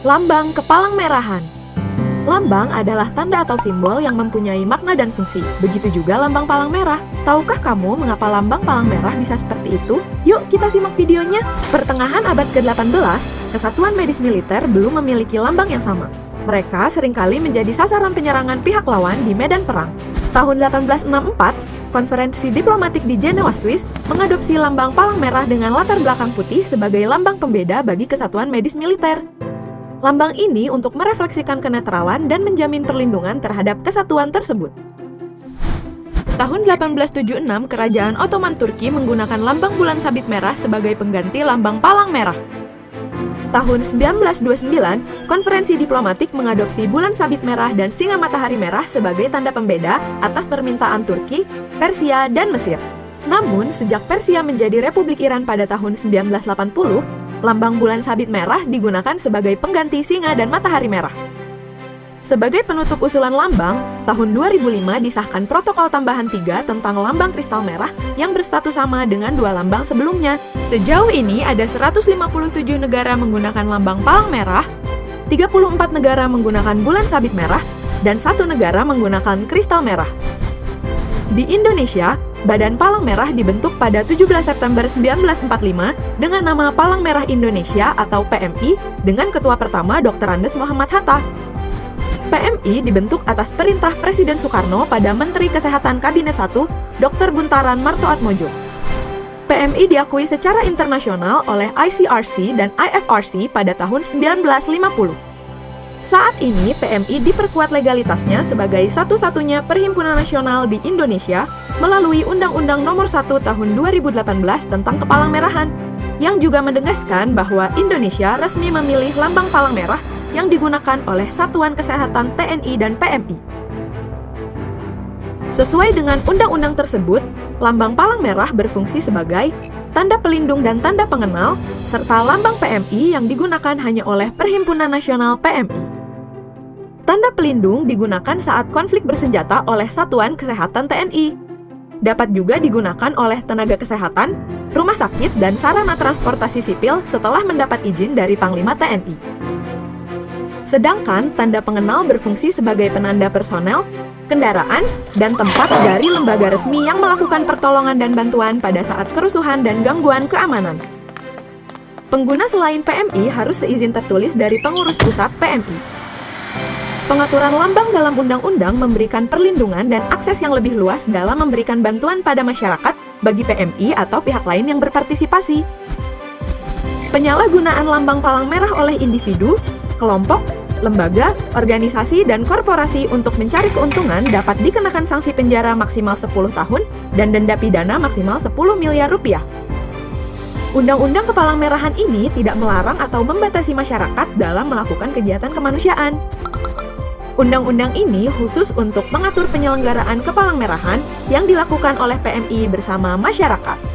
Lambang Kepalang Merahan. Lambang adalah tanda atau simbol yang mempunyai makna dan fungsi. Begitu juga lambang palang merah. Tahukah kamu mengapa lambang palang merah bisa seperti itu? Yuk kita simak videonya. Pertengahan abad ke-18, Kesatuan Medis Militer belum memiliki lambang yang sama. Mereka seringkali menjadi sasaran penyerangan pihak lawan di medan perang. Tahun 1864, konferensi diplomatik di Jenewa, Swiss, mengadopsi lambang palang merah dengan latar belakang putih sebagai lambang pembeda bagi Kesatuan Medis Militer. Lambang ini untuk merefleksikan kenetralan dan menjamin perlindungan terhadap kesatuan tersebut. Tahun 1876, Kerajaan Ottoman Turki menggunakan lambang bulan sabit merah sebagai pengganti lambang palang merah. Tahun 1929, konferensi diplomatik mengadopsi bulan sabit merah dan singa matahari merah sebagai tanda pembeda atas permintaan Turki, Persia, dan Mesir. Namun, sejak Persia menjadi Republik Iran pada tahun 1980, lambang bulan sabit merah digunakan sebagai pengganti singa dan matahari merah. Sebagai penutup usulan lambang, tahun 2005 disahkan Protokol Tambahan 3 tentang lambang kristal merah yang berstatus sama dengan dua lambang sebelumnya. Sejauh ini ada 157 negara menggunakan lambang palang merah, 34 negara menggunakan bulan sabit merah, dan 1 negara menggunakan kristal merah. Di Indonesia, Badan Palang Merah dibentuk pada 17 September 1945 dengan nama Palang Merah Indonesia atau PMI dengan ketua pertama Dr. Andes Muhammad Hatta. PMI dibentuk atas perintah Presiden Soekarno pada Menteri Kesehatan Kabinet 1, Dr. Buntaran Martoatmojo. PMI diakui secara internasional oleh ICRC dan IFRC pada tahun 1950. Saat ini, PMI diperkuat legalitasnya sebagai satu-satunya perhimpunan nasional di Indonesia melalui Undang-Undang Nomor 1 Tahun 2018 tentang Kepalang Merahan, yang juga menegaskan bahwa Indonesia resmi memilih lambang palang merah yang digunakan oleh Satuan Kesehatan TNI dan PMI. Sesuai dengan undang-undang tersebut, lambang palang merah berfungsi sebagai tanda pelindung dan tanda pengenal, serta lambang PMI yang digunakan hanya oleh Perhimpunan Nasional PMI. Tanda pelindung digunakan saat konflik bersenjata oleh Satuan Kesehatan TNI. Dapat juga digunakan oleh tenaga kesehatan, rumah sakit, dan sarana transportasi sipil setelah mendapat izin dari Panglima TNI. Sedangkan tanda pengenal berfungsi sebagai penanda personel, kendaraan, dan tempat dari lembaga resmi yang melakukan pertolongan dan bantuan pada saat kerusuhan dan gangguan keamanan. Pengguna selain PMI harus seizin tertulis dari pengurus pusat PMI. Pengaturan lambang dalam undang-undang memberikan perlindungan dan akses yang lebih luas dalam memberikan bantuan pada masyarakat bagi PMI atau pihak lain yang berpartisipasi. Penyalahgunaan lambang palang merah oleh individu, kelompok, lembaga, organisasi, dan korporasi untuk mencari keuntungan dapat dikenakan sanksi penjara maksimal 10 tahun dan denda pidana maksimal 10 miliar rupiah. Undang-undang Kepalang Merahan ini tidak melarang atau membatasi masyarakat dalam melakukan kegiatan kemanusiaan. Undang-undang ini khusus untuk mengatur penyelenggaraan Kepalang Merahan yang dilakukan oleh PMI bersama masyarakat.